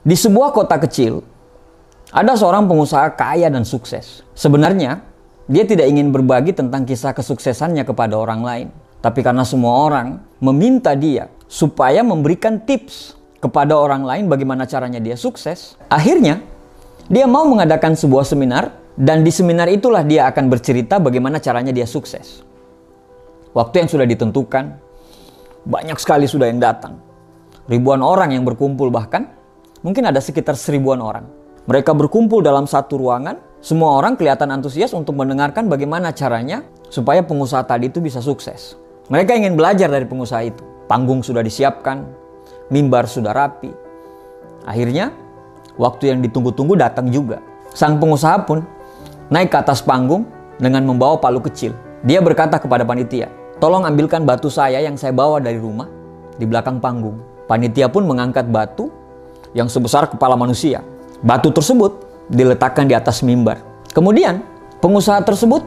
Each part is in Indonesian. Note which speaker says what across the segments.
Speaker 1: Di sebuah kota kecil, ada seorang pengusaha kaya dan sukses. Sebenarnya, dia tidak ingin berbagi tentang kisah kesuksesannya kepada orang lain. Tapi karena semua orang meminta dia supaya memberikan tips kepada orang lain bagaimana caranya dia sukses, akhirnya dia mau mengadakan sebuah seminar, dan di seminar itulah dia akan bercerita bagaimana caranya dia sukses. Waktu yang sudah ditentukan, banyak sekali sudah yang datang. Ribuan orang yang berkumpul, bahkan mungkin ada sekitar 1000-an orang. Mereka berkumpul dalam satu ruangan. Semua orang kelihatan antusias untuk mendengarkan bagaimana caranya supaya pengusaha tadi itu bisa sukses. Mereka ingin belajar dari pengusaha itu. Panggung sudah disiapkan, mimbar sudah rapi. Akhirnya, waktu yang ditunggu-tunggu datang juga. Sang pengusaha pun naik ke atas panggung dengan membawa palu kecil. Dia berkata kepada panitia, "Tolong ambilkan batu saya yang saya bawa dari rumah di belakang panggung." Panitia pun mengangkat batu yang sebesar kepala manusia. Batu tersebut diletakkan di atas mimbar. Kemudian pengusaha tersebut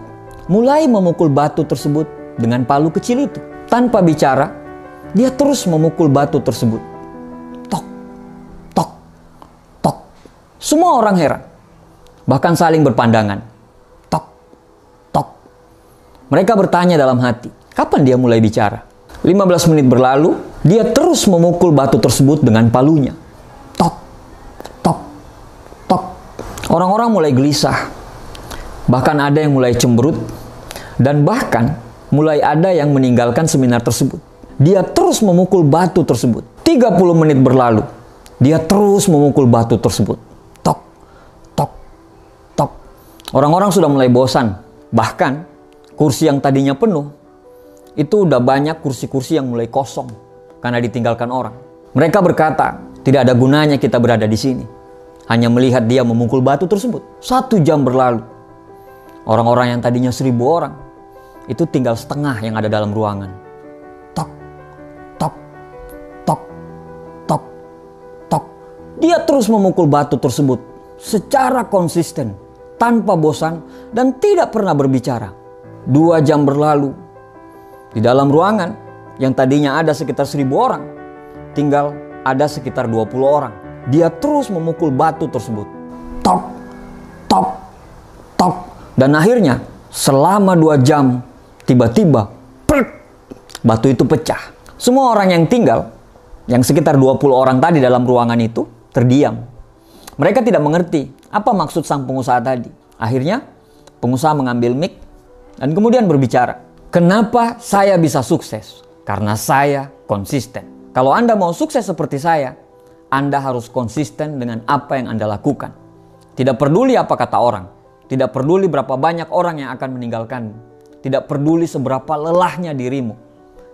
Speaker 1: mulai memukul batu tersebut dengan palu kecil itu. Tanpa bicara, dia terus memukul batu tersebut. Tok, tok, tok. Semua orang heran, bahkan saling berpandangan. Tok, tok. Mereka bertanya dalam hati, kapan dia mulai bicara? 15 menit berlalu, dia terus memukul batu tersebut dengan palunya. Tok, tok, tok. Orang-orang mulai gelisah. Bahkan ada yang mulai cemberut. Dan bahkan mulai ada yang meninggalkan seminar tersebut. Dia terus memukul batu tersebut. 30 menit berlalu. Dia terus memukul batu tersebut. Tok, tok, tok. Orang-orang sudah mulai bosan. Bahkan kursi yang tadinya penuh, itu udah banyak kursi-kursi yang mulai kosong karena ditinggalkan orang. Mereka berkata, tidak ada gunanya kita berada di sini. Hanya melihat dia memukul batu tersebut. 1 jam berlalu. Orang-orang yang tadinya 1000 orang, itu tinggal setengah yang ada dalam ruangan. Tok, tok, tok, tok, tok. Dia terus memukul batu tersebut secara konsisten, tanpa bosan, dan tidak pernah berbicara. 2 jam berlalu. Di dalam ruangan yang tadinya ada sekitar 1000 orang, tinggal ada sekitar 20 orang. Dia terus memukul batu tersebut. Tok, tok, tok. Dan akhirnya selama 2 jam, tiba-tiba batu itu pecah. Semua orang yang tinggal, yang sekitar 20 orang tadi dalam ruangan itu, terdiam. Mereka tidak mengerti apa maksud sang pengusaha tadi. Akhirnya pengusaha mengambil mic dan kemudian berbicara. Kenapa saya bisa sukses? Karena saya konsisten. Kalau Anda mau sukses seperti saya, Anda harus konsisten dengan apa yang Anda lakukan. Tidak peduli apa kata orang. Tidak peduli berapa banyak orang yang akan meninggalkanmu. Tidak peduli seberapa lelahnya dirimu.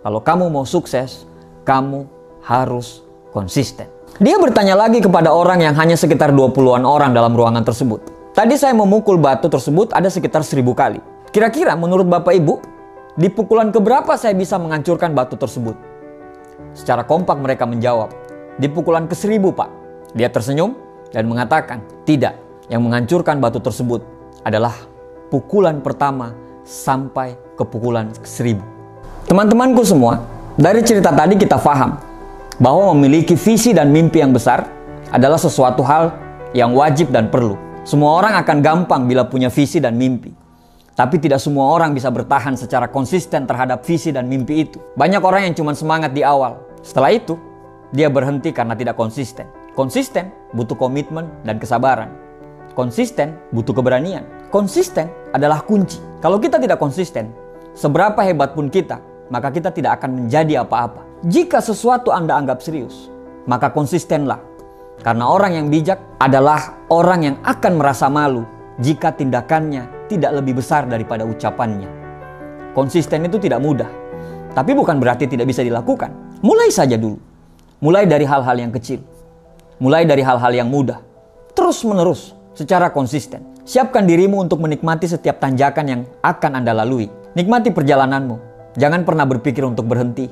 Speaker 1: Kalau kamu mau sukses, kamu harus konsisten. Dia bertanya lagi kepada orang yang hanya sekitar 20-an orang dalam ruangan tersebut. Tadi saya memukul batu tersebut ada sekitar 1000 kali. Kira-kira menurut Bapak Ibu, di pukulan keberapa saya bisa menghancurkan batu tersebut? Secara kompak mereka menjawab, di pukulan ke-1000, Pak. Dia tersenyum dan mengatakan, tidak. Yang menghancurkan batu tersebut adalah pukulan pertama sampai ke pukulan ke-1000. Teman-temanku semua, dari cerita tadi kita paham bahwa memiliki visi dan mimpi yang besar adalah sesuatu hal yang wajib dan perlu. Semua orang akan gampang bila punya visi dan mimpi. Tapi tidak semua orang bisa bertahan secara konsisten terhadap visi dan mimpi itu. Banyak orang yang cuma semangat di awal. Setelah itu, dia berhenti karena tidak konsisten. Konsisten butuh komitmen dan kesabaran. Konsisten butuh keberanian. Konsisten adalah kunci. Kalau kita tidak konsisten, seberapa hebat pun kita, maka kita tidak akan menjadi apa-apa. Jika sesuatu Anda anggap serius, maka konsistenlah. Karena orang yang bijak adalah orang yang akan merasa malu jika tindakannya tidak lebih besar daripada ucapannya. Konsisten itu tidak mudah, tapi bukan berarti tidak bisa dilakukan. Mulai saja dulu. Mulai dari hal-hal yang kecil. Mulai dari hal-hal yang mudah. Terus menerus, secara konsisten. Siapkan dirimu untuk menikmati setiap tanjakan yang akan Anda lalui. Nikmati perjalananmu. Jangan pernah berpikir untuk berhenti.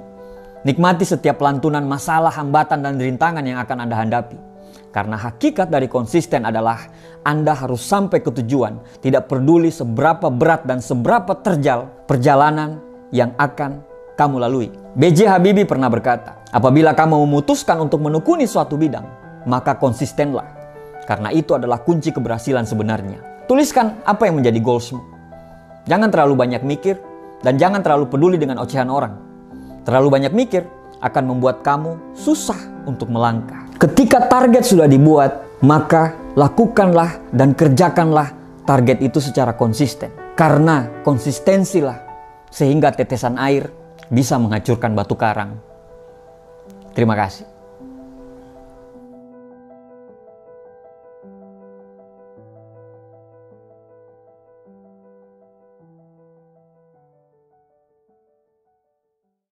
Speaker 1: Nikmati setiap lantunan masalah, hambatan, dan rintangan yang akan Anda hadapi. Karena hakikat dari konsisten adalah Anda harus sampai ke tujuan. Tidak peduli seberapa berat dan seberapa terjal perjalanan yang akan kamu lalui. B.J. Habibie pernah berkata, apabila kamu memutuskan untuk menekuni suatu bidang, maka konsistenlah. Karena itu adalah kunci keberhasilan sebenarnya. Tuliskan apa yang menjadi goalsmu. Jangan terlalu banyak mikir dan jangan terlalu peduli dengan ocehan orang. Terlalu banyak mikir akan membuat kamu susah untuk melangkah. Ketika target sudah dibuat, maka lakukanlah dan kerjakanlah target itu secara konsisten. Karena konsistensilah sehingga tetesan air bisa menghancurkan batu karang. Terima kasih.